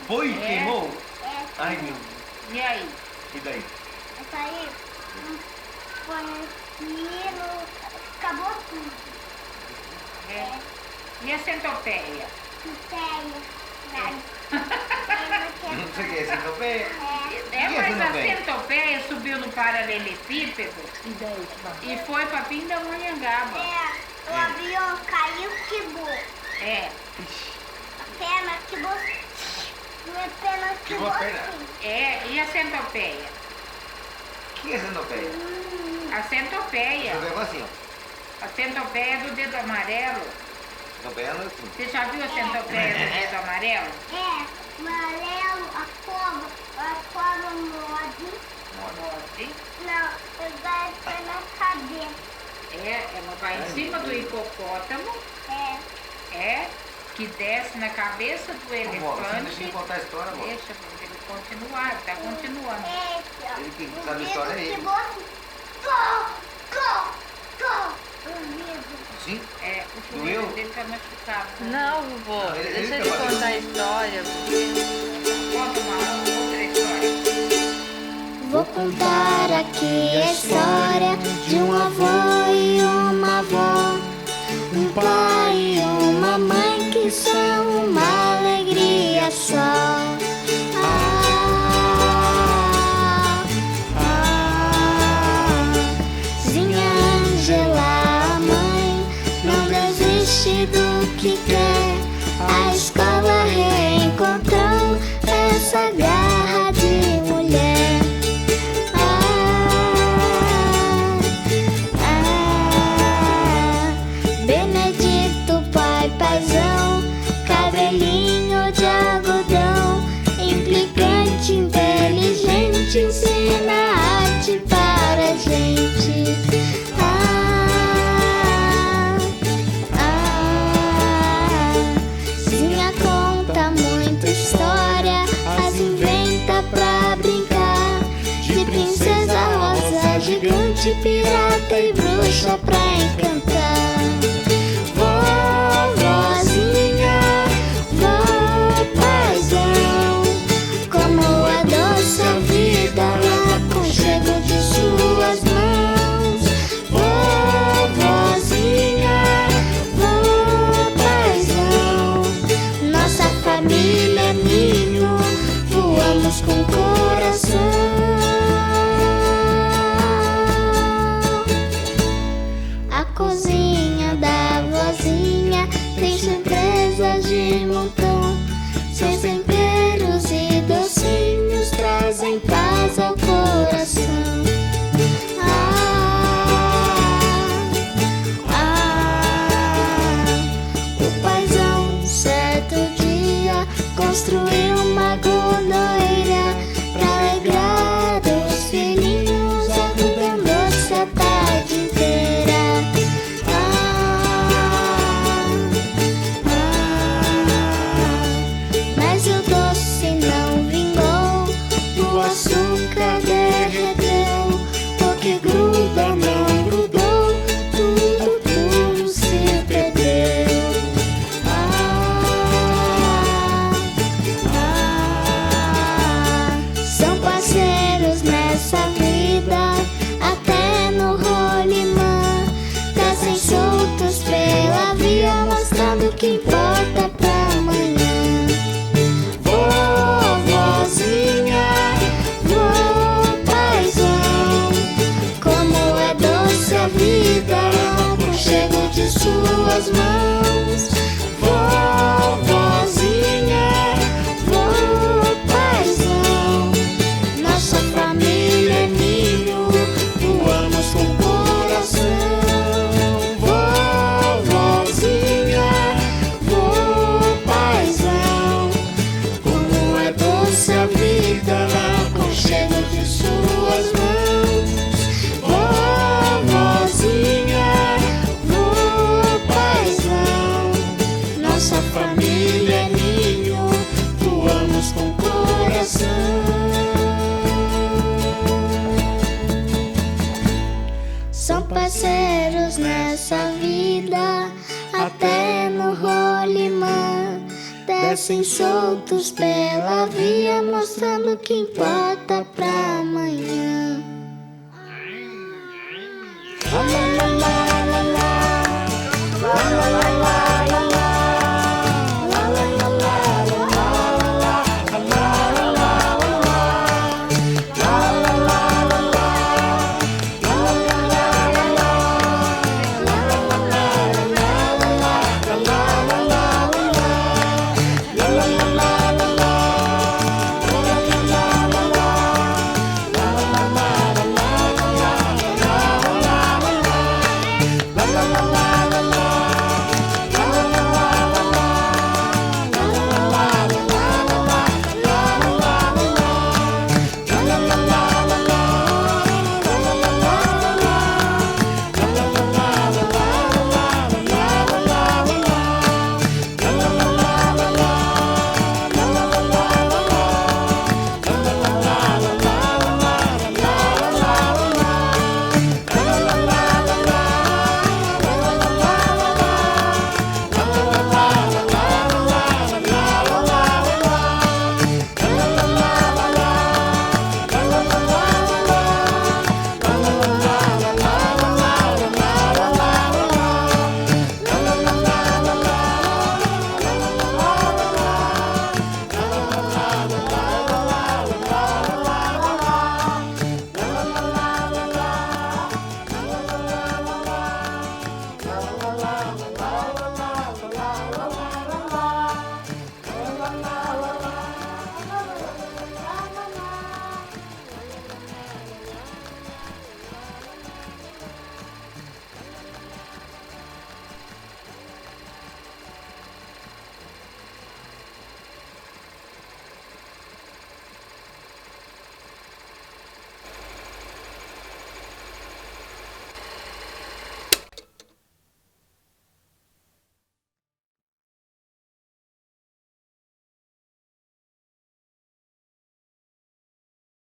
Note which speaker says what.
Speaker 1: Foi?
Speaker 2: É.
Speaker 1: Queimou?
Speaker 3: É,
Speaker 1: Ai, meu Deus.
Speaker 2: E aí?
Speaker 1: E daí?
Speaker 3: essa aí põe aquilo, acabou tudo.
Speaker 2: É. E a centopeia?
Speaker 3: Não tem nada.
Speaker 1: Não sei o que é centopeia.
Speaker 2: É,
Speaker 1: que é
Speaker 2: mas a
Speaker 1: centopeia?
Speaker 2: centopeia subiu no paralelepípedo e foi pra Pindamonhangaba.
Speaker 3: O avião caiu, quebrou.
Speaker 2: É.
Speaker 3: A perna quebrou. Minha perna
Speaker 1: Quebrou a perna?
Speaker 3: assim.
Speaker 2: É, e a centopeia?
Speaker 1: O que é centopeia?
Speaker 2: A centopeia.
Speaker 1: Eu assim, ó.
Speaker 2: A centopeia do dedo amarelo.
Speaker 1: Centopeia não é assim.
Speaker 2: Você já viu a centopeia do dedo amarelo?
Speaker 3: Amarelo, a cobra morde.
Speaker 2: Morde.
Speaker 3: Não, eu vai ser na cabeça.
Speaker 2: É, ela vai em cima do hipopótamo, que desce na cabeça do
Speaker 1: Deixa eu
Speaker 2: elefante.
Speaker 1: contar a história, amor.
Speaker 2: Deixa ele continuar, tá continuando.
Speaker 1: Ele que sabe a história é ele.
Speaker 3: Quebrou assim. Go!
Speaker 1: Sim?
Speaker 2: É, o
Speaker 1: Doeu?
Speaker 2: joelho dele tá machucado.
Speaker 4: Não, vovô,
Speaker 1: Não, ele
Speaker 4: deixa ele
Speaker 1: tá fazendo.
Speaker 4: contar a história.
Speaker 2: Conta uma outra história.
Speaker 3: Vou contar aqui a história de um avô e uma avó, um pai e uma mãe que são uma alegria só. Zinha Ângela, a mãe, não desiste do que quer. A escola reencontrou essa garra de mulher. Benedito, pai, paizão, cabelinho de algodão, implicante, inteligente, ensina arte para a gente. Zinha conta muita história, as inventa pra brincar, de princesa rosa, gigante, pirata e bruxa pra encantar. Vovozinha, vó paizão, como é doce a vida lá com chego de suas mãos. Vovozinha, vó paizão, nossa família é ninho, voamos com coração. A cozinha da vozinha tem surpresas de montão. Seus temperos e docinhos trazem paz ao coração. O paizão certo dia construiu uma godoeira pra alegrar os filhinhos, ajudando-se a tarde inteira. Mas o doce não vingou, o açúcar derreteu, o que gruda não grudou, tudo se perdeu. São parceiros nessa vida, até no rolimã, descem soltos pela via, mostrando o que importa pra amanhã. Vovozinha, vó paizão, como é doce a vida, com chego de suas mãos. Vovozinha, vó paizão, nossa família é ninho, voamos com coração. Vovozinha, vó descem soltos pela via, mostrando o que importa pra amanhã. Lá, lá, lá, lá.